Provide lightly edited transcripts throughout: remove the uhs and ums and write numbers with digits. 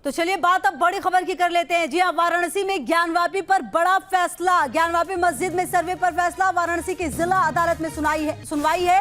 तो चलिए बात अब बड़ी खबर की कर लेते हैं। जी हाँ, वाराणसी में ज्ञानवापी पर बड़ा फैसला। ज्ञानवापी मस्जिद में सर्वे पर फैसला। वाराणसी की जिला अदालत में सुनवाई है।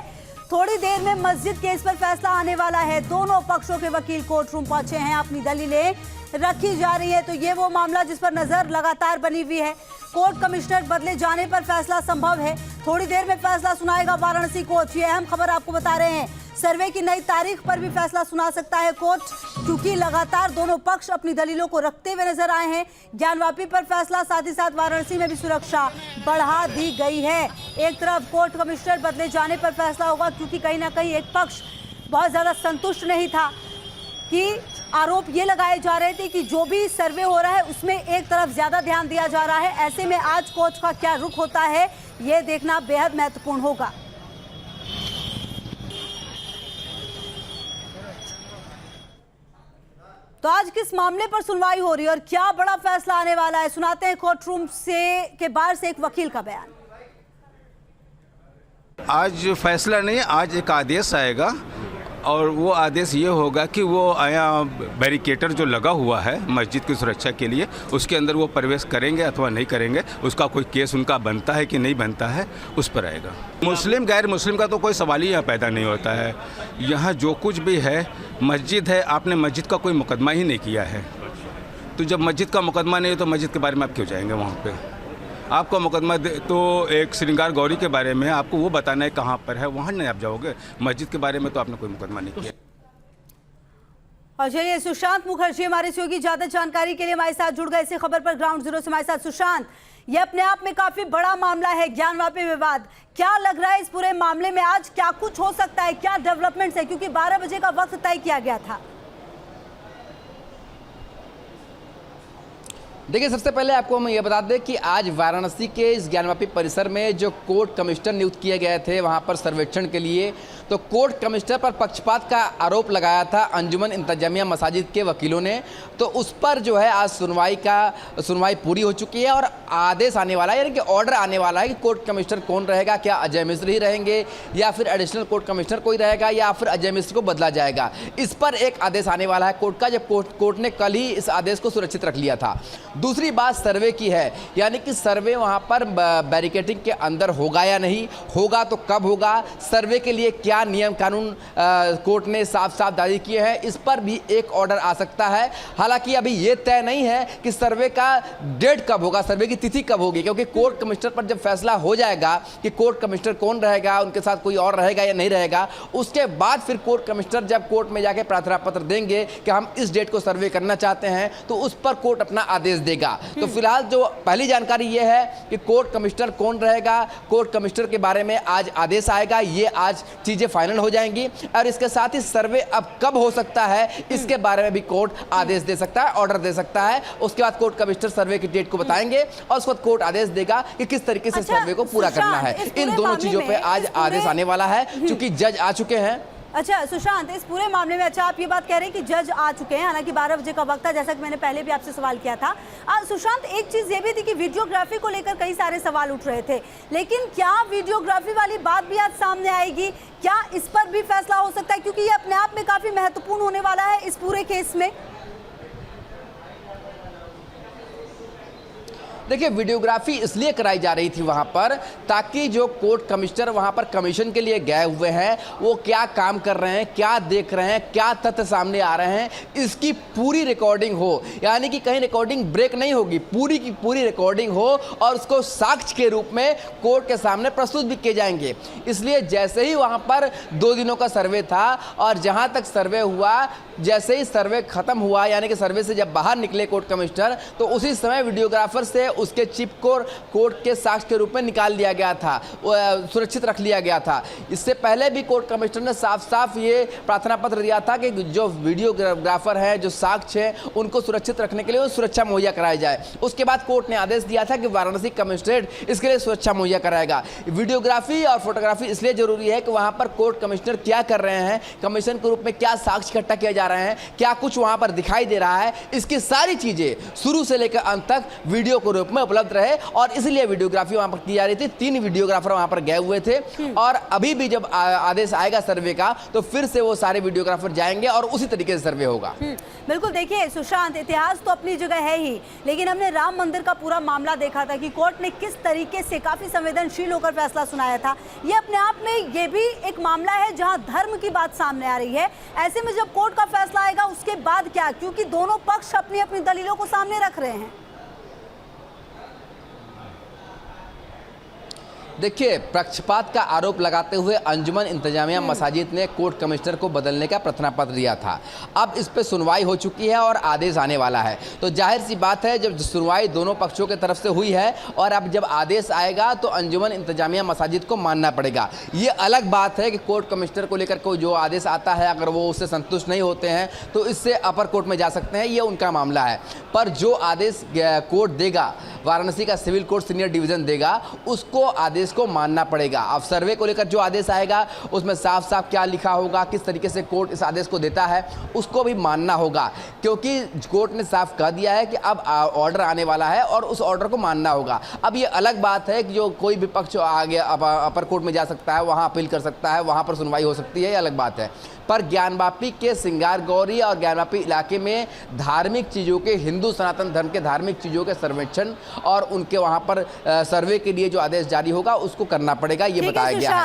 थोड़ी देर में मस्जिद केस पर फैसला आने वाला है। दोनों पक्षों के वकील कोर्ट रूम पहुंचे हैं, अपनी दलीलें रखी जा रही है। तो ये वो मामला जिस पर नजर लगातार बनी हुई है। कोर्ट कमिश्नर बदले जाने पर फैसला संभव है। थोड़ी देर में फैसला सुनाएगा वाराणसी कोर्ट। ये अहम खबर आपको बता रहे हैं। सर्वे की नई तारीख पर भी फैसला सुना सकता है कोर्ट, क्योंकि लगातार दोनों पक्ष अपनी दलीलों को रखते हुए नजर आए हैं। ज्ञानवापी पर फैसला, साथ ही साथ वाराणसी में भी सुरक्षा बढ़ा दी गई है। एक तरफ कोर्ट कमिश्नर बदले जाने पर फैसला होगा, क्योंकि कहीं ना कहीं एक पक्ष बहुत ज्यादा संतुष्ट नहीं था कि आरोप ये लगाए जा रहे थे कि जो भी सर्वे हो रहा है उसमें एक तरफ ज्यादा ध्यान दिया जा रहा है। ऐसे में आज कोर्ट का क्या रुख होता है, ये देखना बेहद महत्वपूर्ण होगा। तो आज किस मामले पर सुनवाई हो रही है और क्या बड़ा फैसला आने वाला है, सुनाते हैं कोर्ट रूम के बाहर से एक वकील का बयान। आज फैसला नहीं, आज एक आदेश आएगा और वो आदेश ये होगा कि वो यहाँ बैरिकेटर जो लगा हुआ है मस्जिद की सुरक्षा के लिए, उसके अंदर वो प्रवेश करेंगे अथवा नहीं करेंगे, उसका कोई केस उनका बनता है कि नहीं बनता है, उस पर आएगा। मुस्लिम गैर मुस्लिम का तो कोई सवाल ही यहाँ पैदा नहीं होता है। यहाँ जो कुछ भी है मस्जिद है, आपने मस्जिद का कोई मुकदमा ही नहीं किया है। तो जब मस्जिद का मुकदमा नहीं है तो मस्जिद के बारे में आप क्यों जाएंगे वहाँ पर? आपका मुकदमा तो एक श्रृंगार गौरी के बारे में है, आपको वो बताना है कहाँ पर है, वहाँ नहीं आप जाओगे। मस्जिद के बारे में तो आपने कोई मुकदमा नहीं किया। और चलिए, सुशांत मुखर्जी हमारे सहयोगी ज्यादा जानकारी के लिए हमारे साथ जुड़ गए इसी खबर पर ग्राउंड जीरो से हमारे साथ। सुशांत, ये अपने आप में काफी बड़ा मामला है ज्ञानवापी विवाद। क्या लग रहा है इस पूरे मामले में आज क्या कुछ हो सकता है, क्या डेवलपमेंट्स है, क्योंकि 12 बजे का वक्त तय किया गया था? देखिए, सबसे पहले आपको हम ये बता दें कि आज वाराणसी के इस ज्ञानवापी परिसर में जो कोर्ट कमिश्नर नियुक्त किए गए थे वहां पर सर्वेक्षण के लिए, तो कोर्ट कमिश्नर पर पक्षपात का आरोप लगाया था अंजुमन इंतजामिया मसाजिद के वकीलों ने। तो उस पर जो है आज सुनवाई पूरी हो चुकी है और आदेश आने वाला है, यानी कि ऑर्डर आने वाला है कि कोर्ट कमिश्नर कौन रहेगा। क्या अजय मिश्र ही रहेंगे या फिर एडिशनल कोर्ट कमिश्नर कोई रहेगा या फिर अजय मिश्र को बदला जाएगा, इस पर एक आदेश आने वाला है कोर्ट का, जब कोर्ट ने कल ही इस आदेश को सुरक्षित रख लिया था। दूसरी बात सर्वे की है, यानी कि सर्वे वहां पर बैरिकेडिंग के अंदर होगा या नहीं होगा, तो कब होगा, सर्वे के लिए क्या नियम कानून कोर्ट ने साफ साफ जारी किए हैं, इस पर भी एक ऑर्डर आ सकता है। हालांकि अभी यह तय नहीं है कि सर्वे का डेट कब होगा, सर्वे की तिथि कब होगी, क्योंकि कोर्ट कमिश्नर पर जब फैसला हो जाएगा कि कोर्ट कमिश्नर कौन रहेगा, उनके साथ कोई और रहेगा या नहीं रहेगा, उसके बाद फिर कोर्ट कमिश्नर जब कोर्ट में जाके प्रार्थना पत्र देंगे कि हम इस डेट को सर्वे करना चाहते हैं, तो उस पर कोर्ट अपना आदेश देगा। तो फिलहाल जो पहली जानकारी यह है कि कोर्ट कमिश्नर कौन रहेगा, कोर्ट कमिश्नर के बारे में आज आदेश आएगा, ये आज चीजें फाइनल हो जाएंगी। और इसके साथ ही सर्वे अब कब हो सकता है, इसके बारे में भी कोर्ट आदेश दे सकता है, ऑर्डर दे सकता है। उसके बाद कोर्ट कमिश्नर सर्वे की डेट को बताएंगे और उसके बाद कोर्ट आदेश देगा कि किस तरीके से सर्वे को पूरा करना है। इन दोनों चीजों पर आज आदेश आने वाला है, क्योंकि जज आ चुके हैं। अच्छा सुशांत, इस पूरे मामले में आप ये बात कह रहे हैं कि जज आ चुके हैं, हालांकि 12 बजे का वक्त था, जैसा कि मैंने पहले भी आपसे सवाल किया था। सुशांत, एक चीज ये भी थी कि वीडियोग्राफी को लेकर कई सारे सवाल उठ रहे थे, लेकिन क्या वीडियोग्राफी वाली बात भी आज सामने आएगी? क्या इस पर भी फैसला हो सकता है, क्योंकि ये अपने आप में काफी महत्वपूर्ण होने वाला है इस पूरे केस में? देखिए, वीडियोग्राफी इसलिए कराई जा रही थी वहां पर ताकि जो कोर्ट कमिश्नर वहां पर कमीशन के लिए गए हुए हैं वो क्या काम कर रहे हैं, क्या देख रहे हैं, क्या तथ्य सामने आ रहे हैं, इसकी पूरी रिकॉर्डिंग हो, यानी कि कहीं रिकॉर्डिंग ब्रेक नहीं होगी, पूरी की पूरी रिकॉर्डिंग हो और उसको साक्ष्य के रूप में कोर्ट के सामने प्रस्तुत भी किए जाएंगे। इसलिए जैसे ही वहां पर 2 दिनों का सर्वे था और जहां तक सर्वे हुआ, जैसे ही सर्वे खत्म हुआ, यानी कि सर्वे से जब बाहर निकले कोर्ट कमिश्नर, तो उसी समय वीडियोग्राफर से उसके चिप को कोर्ट के साक्ष्य के रूप में निकाल दिया गया था, सुरक्षित रख लिया गया था। इससे पहले भी कोर्ट कमिश्नर ने साफ साफ ये प्रार्थना पत्र दिया था कि जो वीडियोग्राफर है, जो साक्ष्य है, उनको सुरक्षित रखने के लिए वो सुरक्षा मुहैया कराई जाए। उसके बाद कोर्ट ने आदेश दिया था कि वाराणसी कमिश्नरेट इसके लिए सुरक्षा मुहैया कराएगा। वीडियोग्राफी और फोटोग्राफी इसलिए जरूरी है कि वहां पर कोर्ट कमिश्नर क्या कर रहे हैं, कमीशन के रूप में क्या साक्ष्य इकट्ठा किया जा जा रहे हैं, क्या कुछ वहां पर दिखाई दे रहा है, इसकी सारी चीजें शुरू से लेकर अंत तक वीडियो के रूप में उपलब्ध रहे। और इसलिए वीडियोग्राफी वहां पर की जा रही थी। 3 वीडियोग्राफर वहां पर गए हुए थे और अभी भी जब आदेश आएगा सर्वे का तो फिर से वो सारे वीडियोग्राफर जाएंगे और उसी तरीके से सर्वे होगा। बिल्कुल, देखिए सुशांत, इतिहास तो अपनी जगह है ही, लेकिन हमने राम मंदिर का पूरा मामला देखा था कि कोर्ट ने किस तरीके से काफी संवेदनशील होकर फैसला सुनाया था। ये अपने आप में ये भी एक मामला है जहां धर्म की बात सामने आ रही है। ऐसे में जब कोर्ट का फैसला आएगा उसके बाद क्या, क्योंकि दोनों पक्ष अपनी अपनी दलीलों को सामने रख रहे हैं। देखिए, पक्षपात का आरोप लगाते हुए अंजुमन इंतजामिया मसाजिद ने कोर्ट कमिश्नर को बदलने का प्रार्थना पत्र दिया था। अब इस पे सुनवाई हो चुकी है और आदेश आने वाला है। तो जाहिर सी बात है, जब सुनवाई दोनों पक्षों की तरफ से हुई है और अब जब आदेश आएगा तो अंजुमन इंतजामिया मसाजिद को मानना पड़ेगा। ये अलग बात है कि कोर्ट कमिश्नर को लेकर कोई जो आदेश आता है, अगर वो उससे संतुष्ट नहीं होते हैं तो इससे अपर कोर्ट में जा सकते हैं, ये उनका मामला है। पर जो आदेश कोर्ट देगा, वाराणसी का सिविल कोर्ट सीनियर डिवीजन देगा, उसको आदेश को मानना पड़ेगा। अब सर्वे को लेकर जो आदेश आएगा उसमें साफ साफ क्या लिखा होगा, किस तरीके से कोर्ट इस आदेश को देता है, उसको भी मानना होगा। क्योंकि कोर्ट ने साफ कह दिया है कि अब ऑर्डर आने वाला है और उस ऑर्डर को मानना होगा। अब ये अलग बात है कि जो कोई भी पक्ष आगे अपर कोर्ट में जा सकता है, वहां अपील कर सकता है, वहां पर सुनवाई हो सकती है, ये अलग बात है। पर ज्ञानवापी के सिंगार गौरी और ज्ञानवापी इलाके में धार्मिक चीज़ों के, हिंदू सनातन धर्म के धार्मिक चीज़ों के सर्वेक्षण और उनके वहां पर सर्वे के लिए जो आदेश जारी होगा उसको करना पड़ेगा, ये बताया गया है।